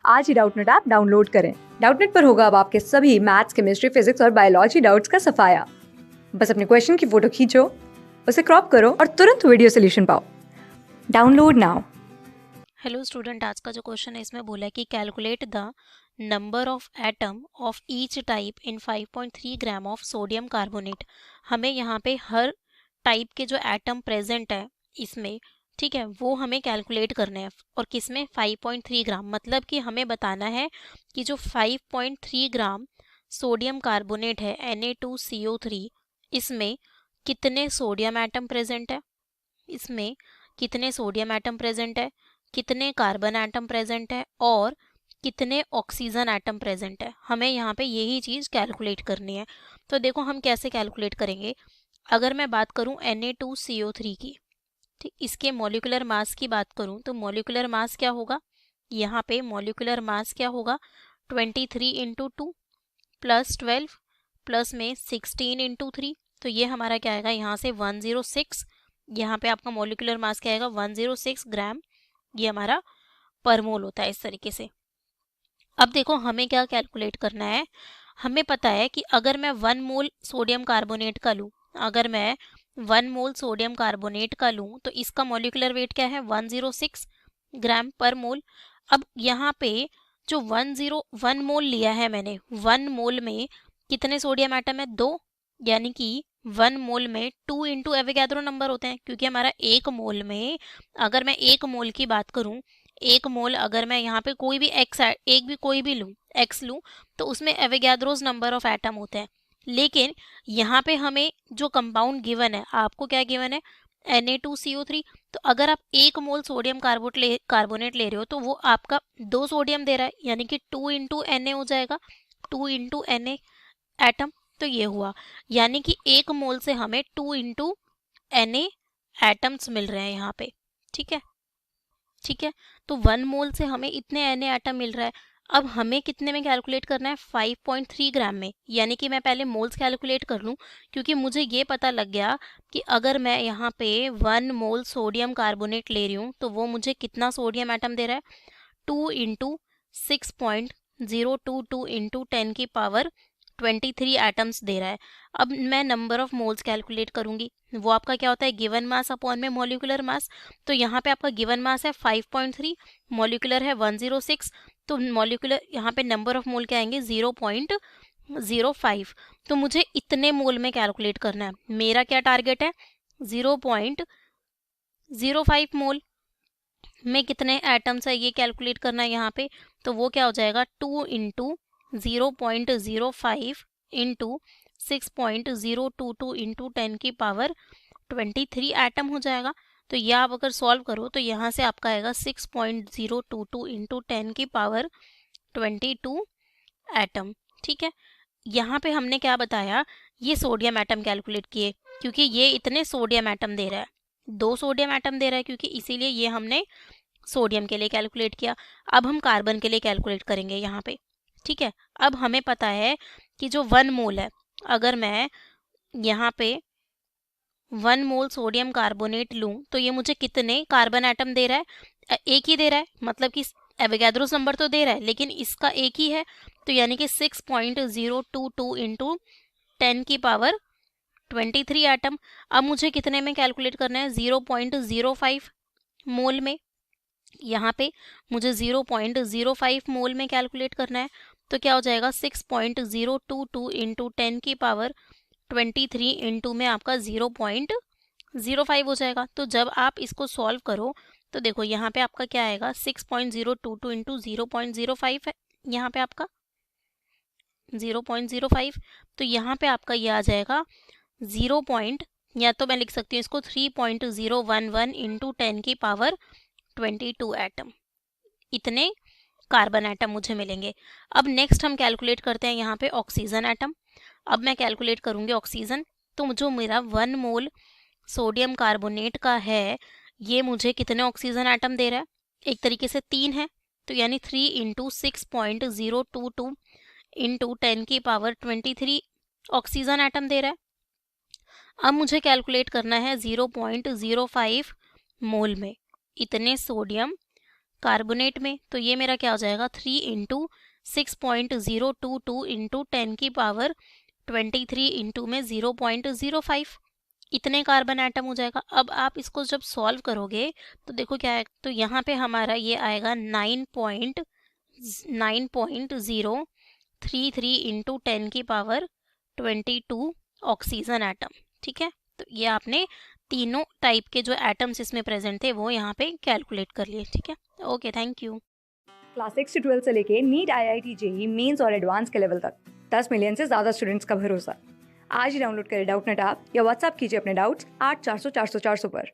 आज ही Doubtnut app download करें। Doubtnut पर होगा अब आपके सभी मैथ्स, केमिस्ट्री, फिजिक्स और बायोलॉजी डाउट्स का सफाया। बस अपने क्वेश्चन की फोटो खींचो, उसे क्रॉप करो और तुरंत वीडियो सोल्यूशन पाओ। Download now. हेलो स्टूडेंट, आज का जो क्वेश्चन है इसमें बोला है कि calculate the number of atom of each type in 5.3 gram of sodium carbonate. हमें यहाँ पे हर टाइप के जो एटम प्रेजेंट है इसमें, ठीक है, वो हमें कैलकुलेट करने हैं। और किसमें? 5.3 ग्राम। मतलब कि हमें बताना है कि जो 5.3 ग्राम सोडियम कार्बोनेट है Na2CO3, इसमें कितने सोडियम एटम प्रेजेंट है, इसमें कितने सोडियम एटम प्रेजेंट है, कितने कार्बन एटम प्रेजेंट है और कितने ऑक्सीजन एटम प्रेजेंट है। हमें यहाँ पे यही चीज़ कैलकुलेट करनी है। तो देखो हम कैसे कैलकुलेट करेंगे। अगर मैं बात करूँ Na2CO3 की, ठीक, इसके मॉलिक्यूलर मास की बात करूँ तो मॉलिक्यूलर मास क्या होगा, यहाँ पे मॉलिक्यूलर मास क्या होगा, 23 इंटू 2 प्लस 12 प्लस में 16 इंटू 3, तो ये हमारा क्या आएगा यहाँ से 106। यहाँ पे आपका मॉलिक्यूलर मास क्या आएगा 106 ग्राम, ये हमारा पर मोल होता है इस तरीके से। अब देखो हमें क्या कैलकुलेट करना है। हमें पता है कि अगर मैं 1 मोल सोडियम कार्बोनेट का लूँ, अगर मैं 1 मोल सोडियम कार्बोनेट का लूँ तो इसका मॉलिक्यूलर वेट क्या है 106 ग्राम पर मोल। अब यहाँ पे जो 101 मोल लिया है मैंने, 1 मोल में कितने सोडियम एटम है, 2, यानी कि 1 मोल में 2 इंटू एवोगैड्रो नंबर होते हैं, क्योंकि हमारा 1 मोल में, अगर मैं 1 मोल की बात करूं, 1 मोल अगर मैं यहाँ पे कोई भी एक्स, एक भी कोई भी लूँ, एक्स लूँ, तो उसमें एवोगैड्रोस नंबर ऑफ एटम होते हैं। लेकिन यहाँ पे हमें जो कंपाउंड गिवन है, आपको क्या गिवन है, Na2CO3। तो अगर आप 1 मोल सोडियम कार्बोनेट ले रहे हो तो वो आपका 2 सोडियम दे रहा है, यानी कि 2 इंटू Na हो जाएगा, 2 इंटू Na एटम। तो ये हुआ, यानी कि 1 मोल से हमें 2 इंटू Na एटम्स मिल रहे हैं यहाँ पे, ठीक है, ठीक है। तो 1 मोल से हमें इतने Na एटम मिल रहा है। अब हमें कितने में कैलकुलेट करना है, 5.3 ग्राम में, यानी कि मैं पहले मोल्स कैलकुलेट कर लूँ, क्योंकि मुझे ये पता लग गया कि अगर मैं यहाँ पे 1 मोल सोडियम कार्बोनेट ले रही हूँ तो वो मुझे कितना सोडियम एटम दे रहा है, 2 इंटू 6.022 इंटू 10 की पावर 23 एटम्स दे रहा है। अब मैं नंबर ऑफ मोल्स कैलकुलेट करूंगी, वो आपका क्या होता है, गिवन मास अपॉन में मॉलिक्यूलर मास। तो यहाँ पे आपका गिवन मास है 5.3, मॉलिक्यूलर है 106, तो मॉलिक्यूलर यहाँ पे नंबर ऑफ मोल क्या आएंगे 0.05। तो मुझे इतने मोल में कैलकुलेट करना है। मेरा क्या टारगेट है, 0.05 मोल में कितने एटम्स है ये कैलकुलेट करना है यहाँ पे। तो वो क्या हो जाएगा, 2 इंटू 0.05 इंटू 6.022 इंटू 10 की पावर 23 एटम हो जाएगा। तो यह आप अगर सॉल्व करो तो यहाँ से आपका आएगा 6.022 इंटू 10 की पावर 22 एटम, ठीक है। यहाँ पे हमने क्या बताया, ये सोडियम एटम कैलकुलेट किए, क्योंकि ये इतने सोडियम एटम दे रहा है, 2 सोडियम एटम दे रहा है, क्योंकि इसीलिए ये हमने सोडियम के लिए कैलकुलेट किया। अब हम कार्बन के लिए कैलकुलेट करेंगे यहाँ पे, ठीक है। अब हमें पता है कि जो 1 मोल है, अगर मैं यहाँ पे 1 मोल सोडियम कार्बोनेट लूँ तो ये मुझे कितने कार्बन एटम दे रहा है, एक ही दे रहा है, मतलब कि एवोगैड्रोस नंबर तो दे रहा है लेकिन इसका एक ही है, तो यानी कि 6.022 इंटू 10 की पावर 23 एटम। अब मुझे कितने में कैलकुलेट करना है, 0.05 मोल में, यहाँ पे मुझे 0.05 मोल में कैलकुलेट करना है। तो क्या हो जाएगा, 6.022 इंटू 10 की पावर 23 इंटू में आपका 0.05 हो जाएगा। तो जब आप इसको सॉल्व करो तो देखो यहाँ पे आपका क्या आएगा, 6.022 इंटू 0.05 है, यहाँ पे आपका 0.05, तो यहाँ पे आपका ये आ जाएगा 0. या तो मैं लिख सकती हूँ इसको 3.011 इंटू 10 की पावर 22 एटम, इतने कार्बन एटम मुझे मिलेंगे। अब नेक्स्ट हम कैलकुलेट करते हैं यहाँ पे ऑक्सीजन एटम। अब मैं कैलकुलेट करूँगी ऑक्सीजन, तो जो मेरा 1 मोल सोडियम कार्बोनेट का है ये मुझे कितने ऑक्सीजन एटम दे रहा है, एक तरीके से 3 है, तो यानी 3 इंटू 6.022 इंटू 10 की पावर 23 ऑक्सीजन एटम दे रहा है। अब मुझे कैलकुलेट करना है 0.05 मोल में, इतने सोडियम कार्बोनेट में तो ये मेरा क्या हो जाएगा 3 इंटू 6.022 इंटू 10 की पावर 23 इंटू में 0.05, इतने कार्बन एटम हो जाएगा। अब आप इसको जब सॉल्व करोगे तो देखो क्या है, तो यहाँ पे हमारा ये आएगा 9.033 इंटू 10 की पावर 22 ऑक्सीजन एटम। ठीक है, तो ये आपने तीनों टाइप के जो एटम्स इसमें प्रेजेंट थे वो यहाँ पे कैलकुलेट कर लिए। ठीक है, ओके, थैंक यू। क्लास 6 से 12 से लेके नीट, IIT, जेईई मेंस और एडवांस के लेवल तक 10 मिलियन से ज़्यादा स्टूडेंट्स का भरोसा। आज ही डाउनलोड करें डाउटनेट ऐप या व्हाट्सएप कीजिए अपने डाउट्स 8400 400 400 पर।